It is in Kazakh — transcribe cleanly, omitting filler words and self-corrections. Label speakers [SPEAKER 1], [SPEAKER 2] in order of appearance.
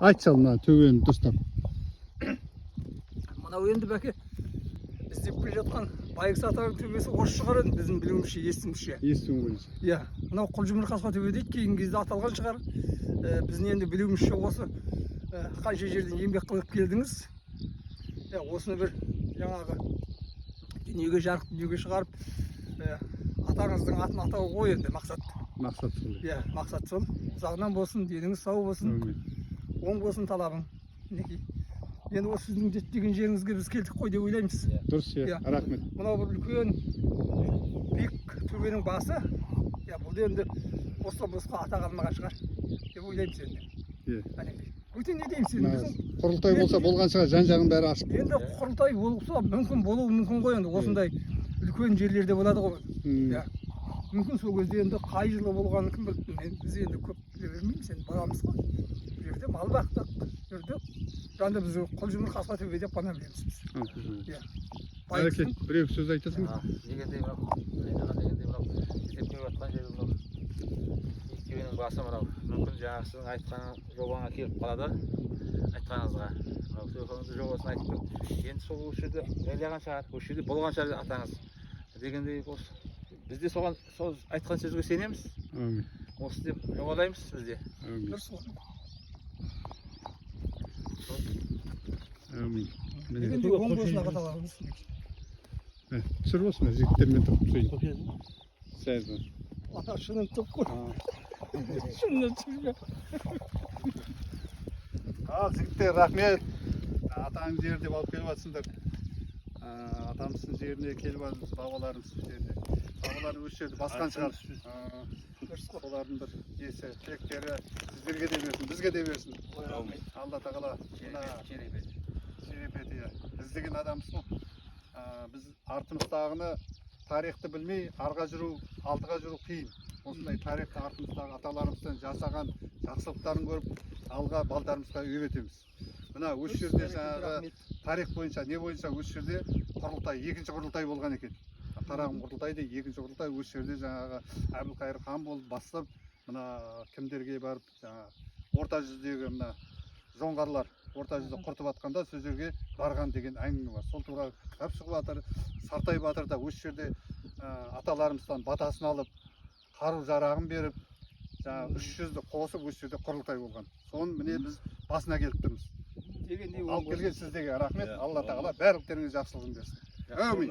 [SPEAKER 1] айтшы мына төбені дұрыстап.
[SPEAKER 2] Мынау енді бәке іздеп келе жатқан Байғұс атаның төбесі осы шығар енді біздің білуімізше, естуімізше.
[SPEAKER 1] Естуің бойынша.
[SPEAKER 2] Иә, мынау Құлжымыр қасқа төбе дейді, кейінгі кезде аталған шығар. Біздің енді білуімізше осы қанша жерден еңбек қылып келдіңіз. Осыны бір жаңағы дүниеге жарық дүниеге шығарып атаңыздың атын атау ғой енді мақсат.
[SPEAKER 1] Мақсат сол.
[SPEAKER 2] Иә, мақсат сол. Сағынан болсын, деніңіз сау болсын. Оң болсын талабың. Мінекей. Енді осы сіздің жетпеген жеріңізге біз келдік қой деп ойлаймыз.
[SPEAKER 1] Дұрыс, иә. Рахмет.
[SPEAKER 2] Мынау бір үлкен биік төбенің басы. Бұл енді осыдан босқа ата қалмаған шығар деп ойлаймыз енді.
[SPEAKER 1] Иә.
[SPEAKER 2] Өте не дейміз енді?
[SPEAKER 1] Құрылтай болса болған шығар, жан-жағын бәрі ашық.
[SPEAKER 2] Енді құрылтай болса мүмкін болуы мүмкін ғой енді осындай үлкен жерлерде болады ғой. Мүмкін сол кезде енді қай жылы болғанын кім біледі. Біз енді көп біле бермейміз, енді баламыз ғой. Бұл жерде мал бақтық, жүрдік. Жаңда біз Құлжымыр қасқа төбе деп қана білеміз біз.
[SPEAKER 1] Бәрекет, біреу сөз айтасың ба?
[SPEAKER 3] Дегендей мынау іздеп келіп жатқан жері мынау төбенің басы мынау. Мүмкін жаңағы сіздің айтқан жобаңа келіп қалады, айтқаныңызға. Мынау сөзіңіздің жобасын айтып енді сол осы жерде жайлаған шығар, осы жерде болған шығар атаңыз дегендей осы. Біз де соған сол айтқан сөзге сенеміз. Осы деп жобалаймыз біз де.
[SPEAKER 1] Әмин.
[SPEAKER 2] Дегенде оң болсын аға талабымыз.
[SPEAKER 1] Түсір болсын, жігіттермен тұрып сөйін. Сәзі.
[SPEAKER 2] Шынын тұп қой. Шынын тұп.
[SPEAKER 1] Жігіттер, рахмет. Атаң жер деп алып келіп жатсыңдар. Атамыздың жеріне келіп жатырмыз, бабаларымыздың жеріне. Бабалар өз жерді басқан шығар. Солардың бір есі, тілектері сіздерге де берсін, бізге де берсін. Алла тағала шерепет іздеген адамбыз ғой. Біз артымыздағыны тарихты білмей, арға жүру, алдыға жүру қиын. Осындай тарихты артымыздағы аталарымыздан жасаған жақсылықтарын көріп, алға балдарымызға үйретеміз. Мына осы жерде жаңағы тарих бойынша, не бойынша осы жерде құрылтай, екінші құрылтай болған екен. Қарағым құрылтайды, екінші құрылтай осы жерде жаңағы Әбілқайыр хан болып бастап, мына кімдерге барып, жаңағы орта жүздегі мына жоңғарлар орта жүзді құртып атқанда сол жерге барған деген әңгіме бар. Сол туралы кітап шығып жатыр. Сартай батыр да осы жерде аталарымыздан батасын алып, қару жарағын беріп, жаңағы 300-ді қосып осы жерде құрылтай болған. Соны міне біз басына келіп тұрмыз. Алып келген сіздерге рахмет. Алла тағала барлықтарыңызға жақсылығын берсін. Әмин.